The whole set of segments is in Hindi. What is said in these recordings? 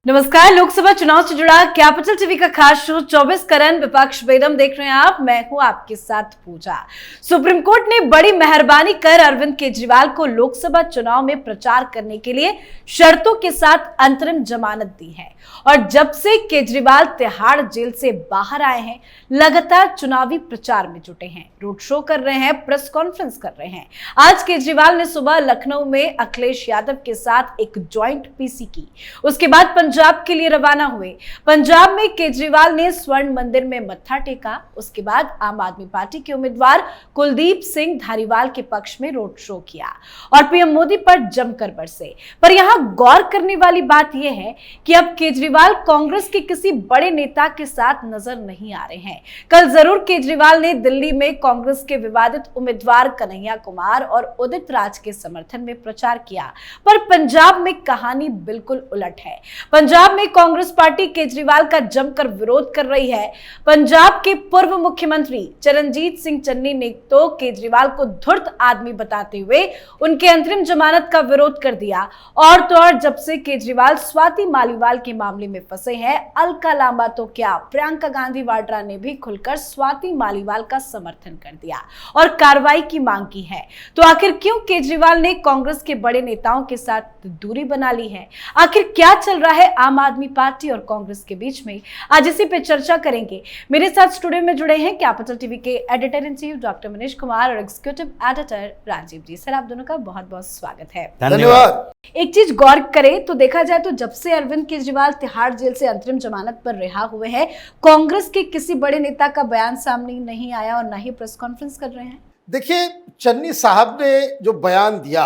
नमस्कार। लोकसभा चुनाव से जुड़ा कैपिटल टीवी का खास शो 24 करन विपक्ष बेदम देख रहे हैं आप। मैं हूं आपके साथ पूजा। सुप्रीम कोर्ट ने बड़ी मेहरबानी कर अरविंद केजरीवाल को लोकसभा चुनाव में प्रचार करने के लिए शर्तों के साथ अंतरिम जमानत दी है और जब से केजरीवाल तिहाड़ जेल से बाहर आए हैं लगातार चुनावी प्रचार में जुटे हैं, रोड शो कर रहे हैं, प्रेस कॉन्फ्रेंस कर रहे हैं। आज केजरीवाल ने सुबह लखनऊ में अखिलेश यादव के साथ एक ज्वाइंट पीसी की, उसके बाद पंजाब के लिए रवाना हुए। पंजाब में केजरीवाल ने स्वर्ण मंदिर में मत्था टेका, उसके बाद आम आदमी पार्टी के उम्मीदवार कुलदीप सिंह धारीवाल के पक्ष में रोड शो किया और पीएम मोदी पर जमकर बरसे। पर यहां गौर करने वाली बात यह है कि अब केजरीवाल कांग्रेस के किसी बड़े नेता के साथ नजर नहीं आ रहे हैं। कल जरूर केजरीवाल ने दिल्ली में कांग्रेस के विवादित उम्मीदवार कन्हैया कुमार और उदित राज के समर्थन में प्रचार किया, पर पंजाब में कहानी बिल्कुल उलट है। पंजाब में कांग्रेस पार्टी केजरीवाल का जमकर विरोध कर रही है। पंजाब के पूर्व मुख्यमंत्री चरणजीत सिंह चन्नी ने तो केजरीवाल को धूर्त आदमी बताते हुए उनके अंतरिम जमानत का विरोध कर दिया। और तो और जब से केजरीवाल स्वाति मालीवाल के मामले में फंसे हैं, अलका लांबा तो क्या, प्रियंका गांधी वाड्रा ने भी खुलकर स्वाति मालीवाल का समर्थन कर दिया और कार्रवाई की मांग की है। तो आखिर क्यों केजरीवाल ने कांग्रेस के बड़े नेताओं के साथ दूरी बना ली है? आखिर क्या चल रहा है आम आदमी पार्टी और कांग्रेस के बीच में? आज इसी पे चर्चा करेंगे। मेरे साथ स्टूडियो में जुड़े हैं कैपिटल टीवी के editor in chief doctor Manish Kumar और एग्जीक्यूटिव एडिटर राजीव जी। सर, आप दोनों का बहुत बहुत स्वागत है। धन्यवाद। एक चीज गौर करें तो देखा जाए तो जब से अरविंद केजरीवाल तिहाड़ जेल से अंतरिम जमानत पर रिहा हुए हैं, कांग्रेस के किसी बड़े नेता का बयान सामने नहीं आया और ना ही प्रेस कॉन्फ्रेंस कर रहे हैं। देखिए, चन्नी साहब ने जो बयान दिया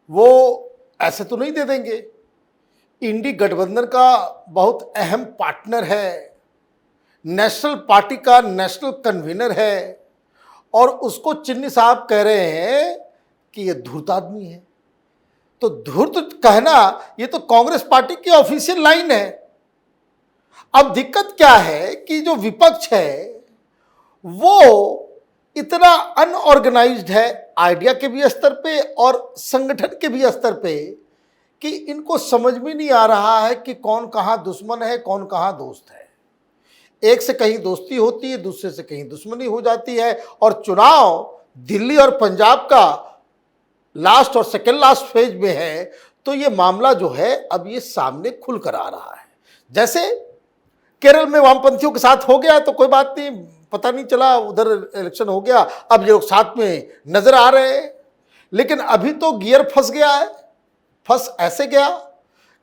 वो ऐसे तो नहीं दे देंगे। इंडी गठबंधन का बहुत अहम पार्टनर है, नेशनल पार्टी का नेशनल कन्वीनर है और उसको चन्नी साहब कह रहे हैं कि ये धूर्त आदमी है। तो धूर्त कहना ये तो कांग्रेस पार्टी की ऑफिशियल लाइन है। अब दिक्कत क्या है कि जो विपक्ष है वो इतना अनऑर्गेनाइज्ड है, आइडिया के भी स्तर पे और संगठन के भी स्तर पे, कि इनको समझ में नहीं आ रहा है कि कौन कहाँ दुश्मन है, कौन कहाँ दोस्त है। एक से कहीं दोस्ती होती है, दूसरे से कहीं दुश्मनी हो जाती है। और चुनाव दिल्ली और पंजाब का लास्ट और सेकेंड लास्ट फेज में है, तो ये मामला जो है अब ये सामने खुल कर आ रहा है। जैसे केरल में वामपंथियों के साथ हो गया तो कोई बात नहीं, पता नहीं चला, उधर इलेक्शन हो गया, अब ये लोग साथ में नजर आ रहे हैं। लेकिन अभी तो गियर फंस गया है। फंस ऐसे गया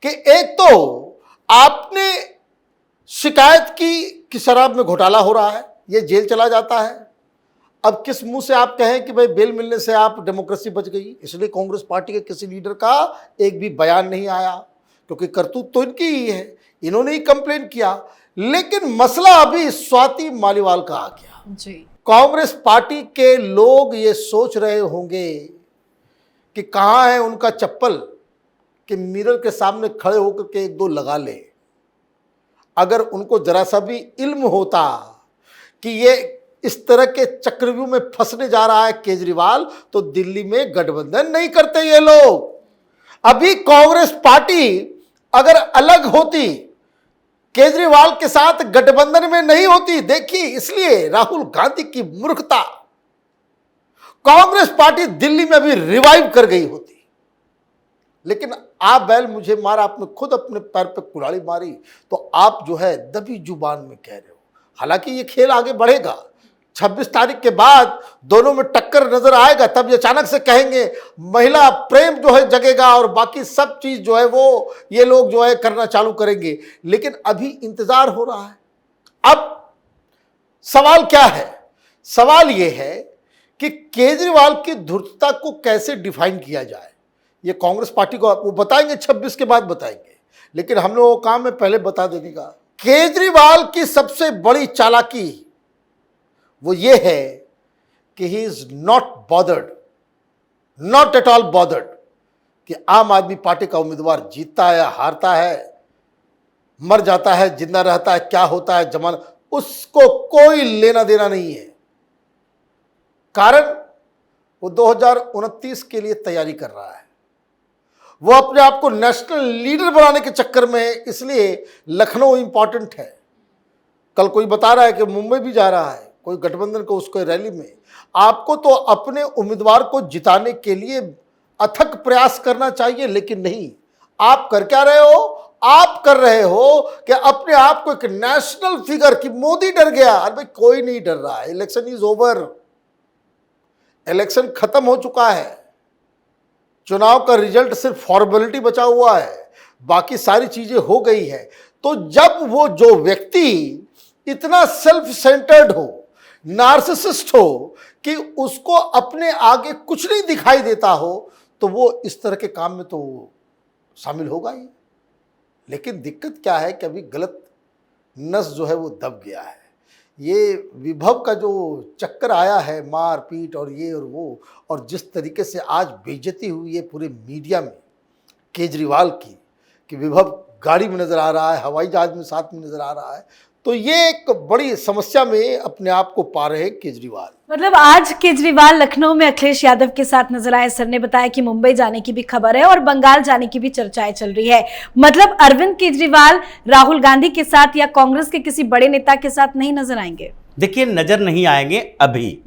कि एक तो आपने शिकायत की कि शराब में घोटाला हो रहा है, ये जेल चला जाता है। अब किस मुंह से आप कहें कि भाई बेल मिलने से आप डेमोक्रेसी बच गई? इसलिए कांग्रेस पार्टी के किसी लीडर का एक भी बयान नहीं आया, क्योंकि करतूत तो इनकी ही है, इन्होंने ही कंप्लेन किया। लेकिन मसला अभी स्वाति मालीवाल का आ गया जी। कांग्रेस पार्टी के लोग ये सोच रहे होंगे कि कहाँ है उनका चप्पल कि मिरर के सामने खड़े होकर के एक दो लगा ले। अगर उनको जरा सा भी इल्म होता कि ये इस तरह के चक्रव्यूह में फंसने जा रहा है केजरीवाल, तो दिल्ली में गठबंधन नहीं करते ये लोग। अभी कांग्रेस पार्टी अगर अलग होती, केजरीवाल के साथ गठबंधन में नहीं होती, देखिए इसलिए राहुल गांधी की मूर्खता, कांग्रेस पार्टी दिल्ली में भी रिवाइव कर गई होती। लेकिन आप बैल मुझे मारा, आपने खुद अपने पैर पे कुल्हाड़ी मारी, तो आप जो है दबी जुबान में कह रहे हो। हालांकि ये खेल आगे बढ़ेगा, 26 तारीख के बाद दोनों में टक्कर नजर आएगा, तब ये अचानक से कहेंगे महिला प्रेम जो है जगेगा और बाकी सब चीज जो है वो ये लोग जो है करना चालू करेंगे। लेकिन अभी इंतजार हो रहा है। अब सवाल क्या है? सवाल ये है कि केजरीवाल की धूर्तता को कैसे डिफाइन किया जाए। ये कांग्रेस पार्टी को वो बताएंगे, 26 के बाद बताएंगे, लेकिन हम लोगों का काम है पहले बता देने का। केजरीवाल की सबसे बड़ी चालाकी वो ये है कि he is not bothered, not at all bothered कि आम आदमी पार्टी का उम्मीदवार जीतता है या हारता है, मर जाता है, जिंदा रहता है, क्या होता है जमाना, उसको कोई लेना देना नहीं है। कारण वो 2029 के लिए तैयारी कर रहा है। वो अपने आप को नेशनल लीडर बनाने के चक्कर में, इसलिए लखनऊ इंपॉर्टेंट है। कल कोई बता रहा है कि मुंबई भी जा रहा है कोई गठबंधन को उसको रैली में। आपको तो अपने उम्मीदवार को जिताने के लिए अथक प्रयास करना चाहिए, लेकिन नहीं, आप कर क्या रहे हो? आप कर रहे हो कि अपने आप को एक नेशनल फिगर कि मोदी डर गया। अरे भाई, कोई नहीं डर रहा है। इलेक्शन इज ओवर, इलेक्शन खत्म हो चुका है। चुनाव का रिजल्ट सिर्फ फॉर्मेलिटी बचा हुआ है, बाकी सारी चीजें हो गई है। तो जब वो जो व्यक्ति इतना सेल्फ सेंटर्ड हो, नार्सिसिस्ट हो कि उसको अपने आगे कुछ नहीं दिखाई देता हो, तो वो इस तरह के काम में तो शामिल होगा ही। लेकिन दिक्कत क्या है कि अभी गलत नस जो है वो दब गया है। ये विभव का जो चक्कर आया है, मार पीट और ये और वो, और जिस तरीके से आज बेइज्जती हुई है पूरे मीडिया में केजरीवाल की, कि विभव गाड़ी में नजर आ रहा है, हवाई जहाज में साथ में नजर आ रहा है, तो ये एक बड़ी समस्या में अपने आप को पा रहे हैं केजरीवाल। मतलब आज केजरीवाल लखनऊ में अखिलेश यादव के साथ नजर आए। सर ने बताया कि मुंबई जाने की भी खबर है और बंगाल जाने की भी चर्चाएं चल रही है। मतलब अरविंद केजरीवाल राहुल गांधी के साथ या कांग्रेस के किसी बड़े नेता के साथ नहीं नजर आएंगे? देखिए, नजर नहीं आएंगे अभी,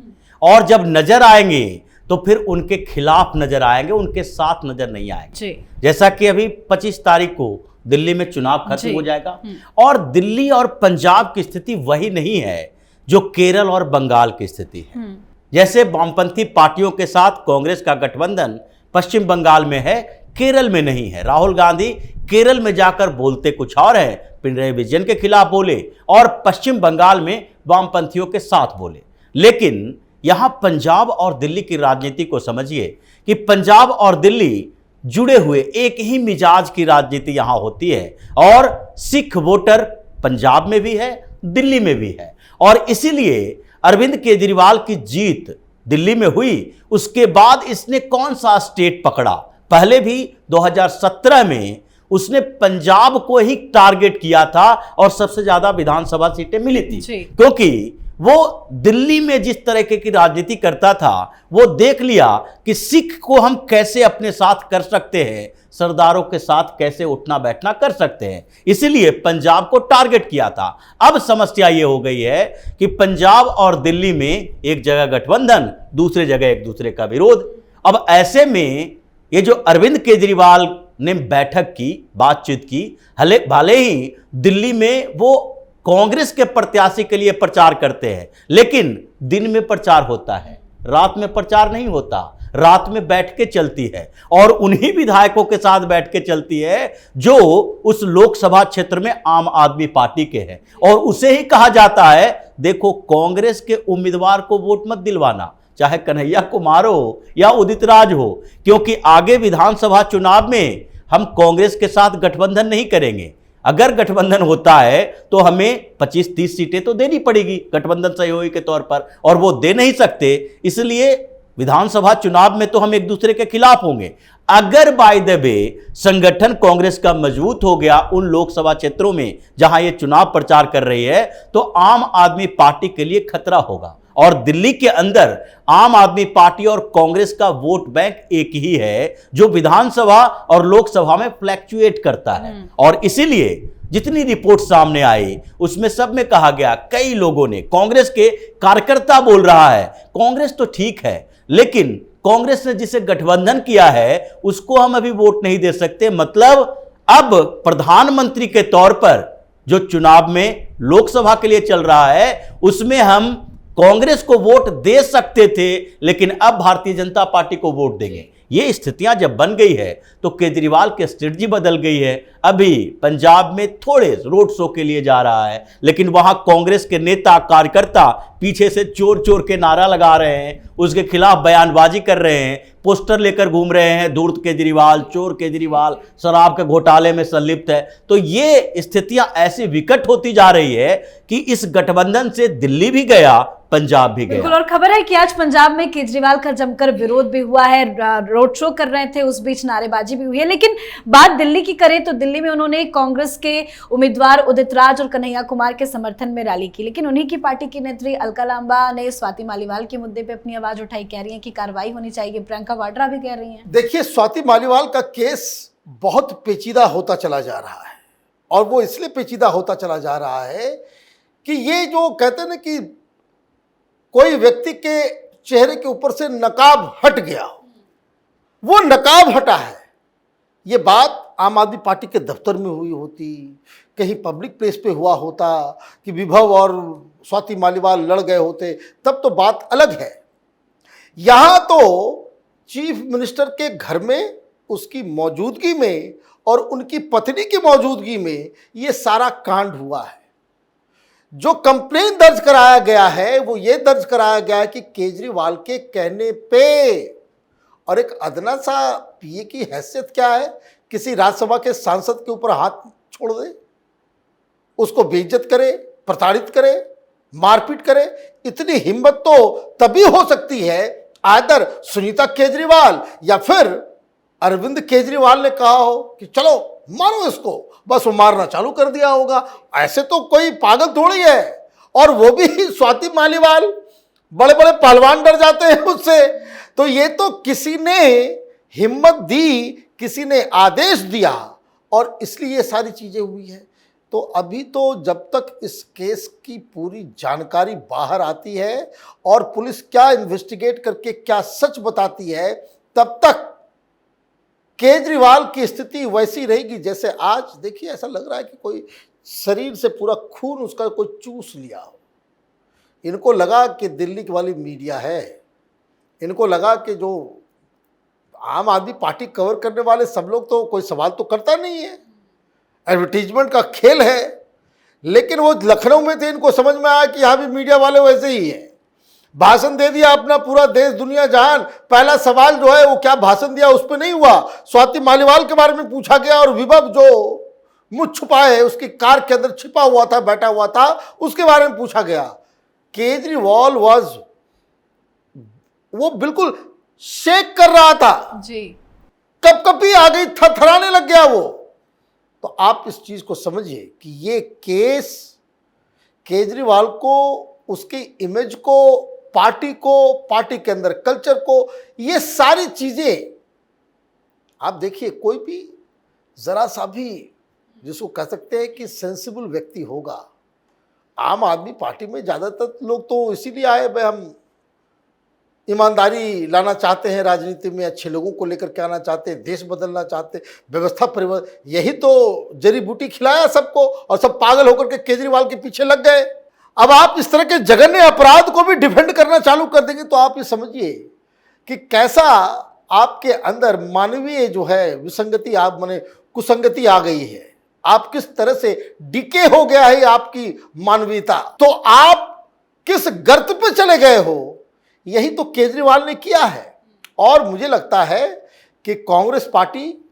और जब नजर आएंगे तो फिर उनके खिलाफ नजर आएंगे, उनके साथ नजर नहीं आएंगे। जैसा कि अभी 25 तारीख को दिल्ली में चुनाव खत्म हो जाएगा, और दिल्ली और पंजाब की स्थिति वही नहीं है जो केरल और बंगाल की स्थिति है। जैसे वामपंथी पार्टियों के साथ कांग्रेस का गठबंधन पश्चिम बंगाल में है, केरल में नहीं है। राहुल गांधी केरल में जाकर बोलते कुछ और है, पिनराई विजयन के खिलाफ बोले और पश्चिम बंगाल में वामपंथियों के साथ बोले। लेकिन यहां पंजाब और दिल्ली की राजनीति को समझिए कि पंजाब और दिल्ली जुड़े हुए एक ही मिजाज की राजनीति यहां होती है, और सिख वोटर पंजाब में भी है, दिल्ली में भी है। और इसीलिए अरविंद केजरीवाल की जीत दिल्ली में हुई, उसके बाद इसने कौन सा स्टेट पकड़ा? पहले भी 2017 में उसने पंजाब को ही टारगेट किया था और सबसे ज्यादा विधानसभा सीटें मिली थी, क्योंकि वो दिल्ली में जिस तरह की राजनीति करता था, वो देख लिया कि सिख को हम कैसे अपने साथ कर सकते हैं, सरदारों के साथ कैसे उठना बैठना कर सकते हैं, इसीलिए पंजाब को टारगेट किया था। अब समस्या ये हो गई है कि पंजाब और दिल्ली में एक जगह गठबंधन, दूसरी जगह एक दूसरे का विरोध। अब ऐसे में ये जो अरविंद केजरीवाल ने बैठक की, बातचीत की, भले ही दिल्ली में वो कांग्रेस के प्रत्याशी के लिए प्रचार करते हैं, लेकिन दिन में प्रचार होता है, रात में प्रचार नहीं होता। रात में बैठ के चलती है, और उन्हीं विधायकों के साथ बैठ के चलती है जो उस लोकसभा क्षेत्र में आम आदमी पार्टी के हैं। और उसे ही कहा जाता है, देखो कांग्रेस के उम्मीदवार को वोट मत दिलवाना, चाहे कन्हैया कुमार हो या उदित राज हो, क्योंकि आगे विधानसभा चुनाव में हम कांग्रेस के साथ गठबंधन नहीं करेंगे। अगर गठबंधन होता है तो हमें 25-30 सीटें तो देनी पड़ेगी गठबंधन सहयोगी के तौर पर, और वो दे नहीं सकते, इसलिए विधानसभा चुनाव में तो हम एक दूसरे के खिलाफ होंगे। अगर बाय द वे संगठन कांग्रेस का मजबूत हो गया उन लोकसभा क्षेत्रों में जहां ये चुनाव प्रचार कर रही है, तो आम आदमी पार्टी के लिए खतरा होगा। और दिल्ली के अंदर आम आदमी पार्टी और कांग्रेस का वोट बैंक एक ही है, जो विधानसभा और लोकसभा में फ्लैक्चुएट करता है। और इसीलिए जितनी रिपोर्ट सामने आई उसमें सब में कहा गया, कई लोगों ने, कांग्रेस के कार्यकर्ता बोल रहा है कांग्रेस तो ठीक है, लेकिन कांग्रेस ने जिसे गठबंधन किया है उसको हम अभी वोट नहीं दे सकते। मतलब अब प्रधानमंत्री के तौर पर जो चुनाव में लोकसभा के लिए चल रहा है उसमें हम कांग्रेस को वोट दे सकते थे, लेकिन अब भारतीय जनता पार्टी को वोट देंगे। ये स्थितियां जब बन गई है तो केजरीवाल की स्ट्रेटजी बदल गई है। अभी पंजाब में थोड़े रोड शो के लिए जा रहा है, लेकिन वहां कांग्रेस के नेता कार्यकर्ता पीछे से चोर चोर के नारा लगा रहे हैं, उसके खिलाफ बयानबाजी कर रहे हैं, पोस्टर लेकर घूम रहे हैं, धूर्त केजरीवाल, चोर केजरीवाल, शराब के घोटाले में संलिप्त है। तो ये स्थितियां ऐसी विकट होती जा रही है कि इस गठबंधन से दिल्ली भी गया, पंजाब भी बिल्कुल। गया। और खबर है कि आज पंजाब में केजरीवाल का जमकर विरोध भी हुआ है, रोड शो कर रहे थे, उस बीच नारेबाजी भी हुई है। लेकिन बात दिल्ली की करें तो दिल्ली में उन्होंने कांग्रेस के उम्मीदवार उदित राज और कन्हैया कुमार के समर्थन में रैली की। लेकिन उन्हीं की पार्टी की नेत्री अलका लांबा ने स्वाति मालीवाल के मुद्दे पर अपनी आवाज उठाई, कह रही है कि कार्रवाई होनी चाहिए। प्रियंका वाड्रा भी कह रही है। देखिए, स्वाति मालीवाल का केस बहुत पेचीदा होता चला जा रहा है, और वो इसलिए पेचीदा होता चला जा रहा है कि ये जो कहते हैं ना कि कोई व्यक्ति के चेहरे के ऊपर से नकाब हट गया हो, वो नकाब हटा है। ये बात आम आदमी पार्टी के दफ्तर में हुई होती, कहीं पब्लिक प्लेस पे हुआ होता कि विभव और स्वाति मालीवाल लड़ गए होते, तब तो बात अलग है। यहां तो चीफ मिनिस्टर के घर में, उसकी मौजूदगी में और उनकी पत्नी की मौजूदगी में ये सारा कांड हुआ है। जो कंप्लेन दर्ज कराया गया है वो ये दर्ज कराया गया है कि केजरीवाल के कहने पे, और एक अदना सा पीए की हैसियत क्या है, किसी राज्यसभा के सांसद के ऊपर हाथ छोड़ दे, उसको बेइज्जत करे, प्रताड़ित करे, मारपीट करे। इतनी हिम्मत तो तभी हो सकती है आदर सुनीता केजरीवाल या फिर अरविंद केजरीवाल ने कहा हो कि चलो मारो इसको, बस वो मारना चालू कर दिया होगा। ऐसे तो कोई पागल थोड़ी है। और वो भी स्वाति मालीवाल, बड़े बड़े पहलवान डर जाते हैं उससे। तो ये तो किसी ने हिम्मत दी, किसी ने आदेश दिया, और इसलिए ये सारी चीजें हुई है। तो अभी तो जब तक इस केस की पूरी जानकारी बाहर आती है और पुलिस क्या इन्वेस्टिगेट करके क्या सच बताती है, तब तक केजरीवाल की स्थिति वैसी रहेगी जैसे आज। देखिए, ऐसा लग रहा है कि कोई शरीर से पूरा खून उसका कोई चूस लिया हो। इनको लगा कि दिल्ली वाली मीडिया है, इनको लगा कि जो आम आदमी पार्टी कवर करने वाले सब लोग तो कोई सवाल तो करता नहीं है, एडवर्टीजमेंट का खेल है। लेकिन वो लखनऊ में थे, इनको समझ में आया कि यहाँ भी मीडिया वाले वैसे ही हैं। भाषण दे दिया अपना, पूरा देश दुनिया जहान। पहला सवाल जो है वो क्या भाषण दिया उस पर नहीं हुआ, स्वाति मालीवाल के बारे में पूछा गया, और विभव जो मुंह छुपाए उसकी कार के अंदर छिपा हुआ था, बैठा हुआ था, उसके बारे में पूछा गया। केजरीवाल वो बिल्कुल शेक कर रहा था जी, कपकपी आ गई, थरथराने लग गया वो। तो आप इस चीज को समझिए कि ये केस केजरीवाल को, उसकी इमेज को, पार्टी को, पार्टी के अंदर कल्चर को, ये सारी चीजें आप देखिए। कोई भी जरा सा भी जिसको कह सकते हैं कि सेंसिबल व्यक्ति होगा, आम आदमी पार्टी में ज्यादातर लोग तो इसीलिए आए भाई हम ईमानदारी लाना चाहते हैं राजनीति में, अच्छे लोगों को लेकर के आना चाहते हैं, देश बदलना चाहते हैं, व्यवस्था परिवर्तन, यही तो जड़ी बूटी खिलाया सबको, और सब पागल होकर के केजरीवाल के पीछे लग गए। अब आप इस तरह के जघन्य अपराध को भी डिफेंड करना चालू कर देंगे तो आप ये समझिए कि कैसा आपके अंदर मानवीय जो है विसंगति, आप माने कुसंगति आ गई है। आप किस तरह से डिके हो गया है आपकी मानवीयता, तो आप किस गर्त पे चले गए हो, यही तो केजरीवाल ने किया है। और मुझे लगता है कि Congress party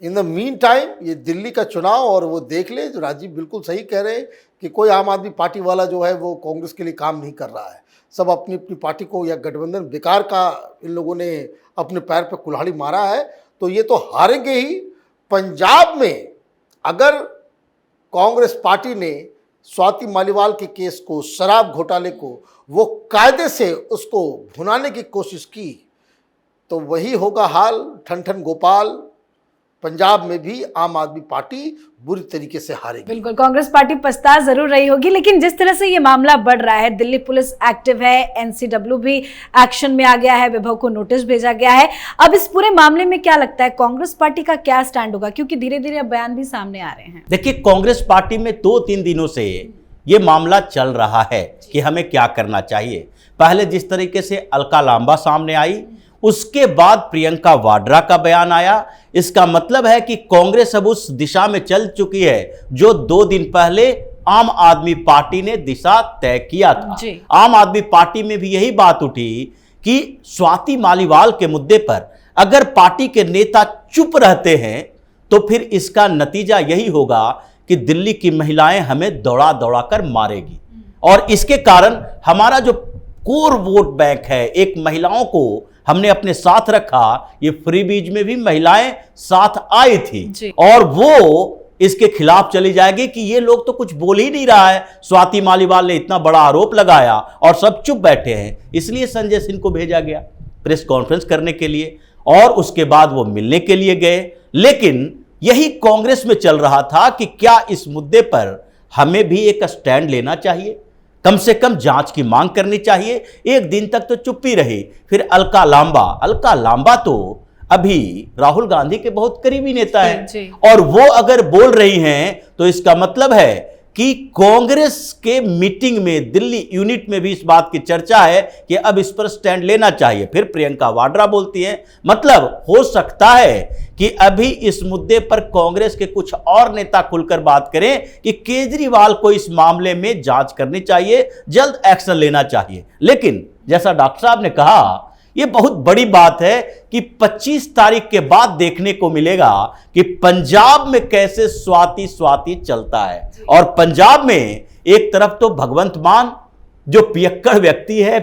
in the mean time ये दिल्ली का चुनाव और वो देख ले, जो राजीव बिल्कुल सही कह रहे हैं कि कोई आम आदमी पार्टी वाला जो है वो कांग्रेस के लिए काम नहीं कर रहा है। सब अपनी अपनी पार्टी को, या गठबंधन बेकार का इन लोगों ने अपने पैर पे कुल्हाड़ी मारा है, तो ये तो हारेंगे ही। पंजाब में अगर कांग्रेस पार्टी ने स्वाति मालीवाल के केस को, शराब घोटाले को, वो कायदे से उसको भुनाने की कोशिश की, तो वही होगा हाल। ठन ठन गोपाल, पंजाब में भी आम आदमी पार्टी बुरी तरीके से हारेगी। बिल्कुल, कांग्रेस पार्टी पछता जरूर रही होगी। लेकिन जिस तरह से ये मामला बढ़ रहा है, दिल्ली पुलिस एक्टिव है, एनसीडब्ल्यू भी एक्शन में आ गया है, विभव को नोटिस भेजा गया है। अब इस पूरे मामले में क्या लगता है कांग्रेस पार्टी का क्या स्टैंड होगा, क्योंकि धीरे धीरे अब बयान भी सामने आ रहे हैं। देखिए, कांग्रेस पार्टी में 2-3 दिनों से ये मामला चल रहा है कि हमें क्या करना चाहिए। पहले जिस तरीके से अलका लांबा सामने आई, उसके बाद प्रियंका वाड्रा का बयान आया। इसका मतलब है कि कांग्रेस अब उस दिशा में चल चुकी है जो 2 दिन पहले आम आदमी पार्टी ने दिशा तय किया था। आम आदमी पार्टी में भी यही बात उठी कि स्वाति मालीवाल के मुद्दे पर अगर पार्टी के नेता चुप रहते हैं तो फिर इसका नतीजा यही होगा कि दिल्ली की महिलाएं हमें दौड़ा दौड़ा कर मारेगी। और इसके कारण हमारा जो कोर वोट बैंक है, एक महिलाओं को हमने अपने साथ रखा। ये फ्रीबीज में भी महिलाएं साथ आई थी और वो इसके खिलाफ चली जाएगी कि ये लोग तो कुछ बोल ही नहीं रहा है। स्वाति मालीवाल ने इतना बड़ा आरोप लगाया और सब चुप बैठे हैं, इसलिए संजय सिंह को भेजा गया प्रेस कॉन्फ्रेंस करने के लिए और उसके बाद वो मिलने के लिए गए। लेकिन यही कांग्रेस में चल रहा था कि क्या इस मुद्दे पर हमें भी एक स्टैंड लेना चाहिए, कम से कम जांच की मांग करनी चाहिए। एक दिन तक तो चुप्पी रही, फिर अलका लांबा तो अभी राहुल गांधी के बहुत करीबी नेता हैं और वो अगर बोल रही हैं तो इसका मतलब है कि कांग्रेस के मीटिंग में दिल्ली यूनिट में भी इस बात की चर्चा है कि अब इस पर स्टैंड लेना चाहिए। फिर प्रियंका वाड्रा बोलती हैं, मतलब हो सकता है कि अभी इस मुद्दे पर कांग्रेस के कुछ और नेता खुलकर बात करें कि केजरीवाल को इस मामले में जांच करनी चाहिए, जल्द एक्शन लेना चाहिए। लेकिन जैसा डॉक्टर साहब ने कहा, यह बहुत बड़ी बात है कि 25 तारीख के बाद देखने को मिलेगा कि पंजाब में कैसे स्वाति चलता है। और पंजाब में एक तरफ तो भगवंत मान जो पियक्कड़ व्यक्ति है,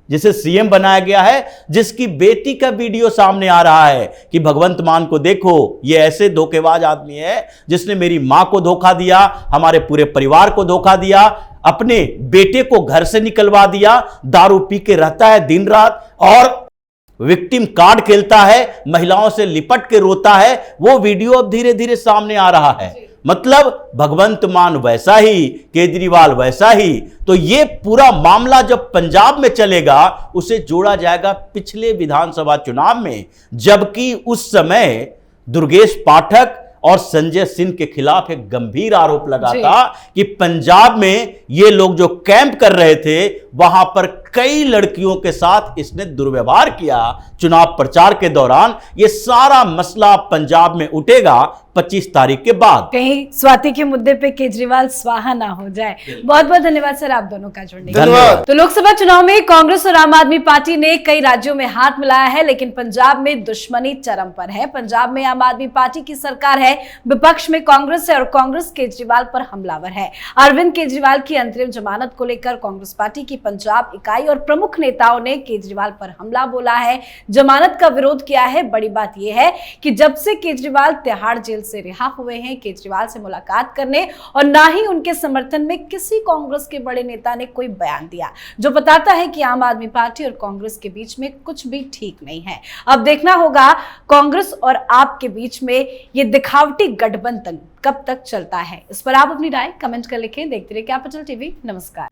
जिसे सीएम बनाया गया है, जिसकी बेटी का वीडियो सामने आ रहा है कि भगवंत मान को देखो, ये ऐसे धोखेबाज आदमी है जिसने मेरी मां को धोखा दिया, हमारे पूरे परिवार को धोखा दिया, अपने बेटे को घर से निकलवा दिया, दारू पी के रहता है दिन रात और विक्टिम कार्ड खेलता है, महिलाओं से लिपट के रोता है। वो वीडियो अब धीरे धीरे सामने आ रहा है। मतलब भगवंत मान वैसा ही, केजरीवाल वैसा ही। तो ये पूरा मामला जब पंजाब में चलेगा उसे जोड़ा जाएगा पिछले विधानसभा चुनाव में, जबकि उस समय दुर्गेश पाठक और संजय सिंह के खिलाफ एक गंभीर आरोप लगा था कि पंजाब में ये लोग जो कैंप कर रहे थे वहां पर कई लड़कियों के साथ इसने दुर्व्यवहार किया चुनाव प्रचार के दौरान। ये सारा मसला पंजाब में उठेगा 25 तारीख के बाद। कहीं स्वाति के मुद्दे पे केजरीवाल स्वाहा ना हो जाए। बहुत बहुत धन्यवाद सर आप दोनों का जुड़ने के लिए। तो लोकसभा चुनाव में कांग्रेस और आम आदमी पार्टी ने कई राज्यों में हाथ मिलाया है, लेकिन पंजाब में दुश्मनी चरम पर है। पंजाब में आम आदमी पार्टी की सरकार है, विपक्ष में कांग्रेस है और कांग्रेस केजरीवाल पर हमलावर है। अरविंद केजरीवाल की अंतरिम जमानत को लेकर कांग्रेस पार्टी की पंजाब इकाई और प्रमुख नेताओं ने केजरीवाल पर हमला बोला है, जमानत का विरोध किया है। बड़ी बात यह है कि जब से केजरीवाल तिहाड़ जेल से रिहा हुए हैं, केजरीवाल से मुलाकात करने और ना ही उनके समर्थन में किसी कांग्रेस के बड़े नेता ने कोई बयान दिया, जो बताता है कि आम आदमी पार्टी और कांग्रेस के बीच में कुछ भी ठीक नहीं है। अब देखना होगा कांग्रेस और आप के बीच में ये दिखावटी गठबंधन कब तक चलता है। इस पर आप अपनी राय कमेंट कर लिखें। देखते रहिए कैपिटल टीवी। नमस्कार।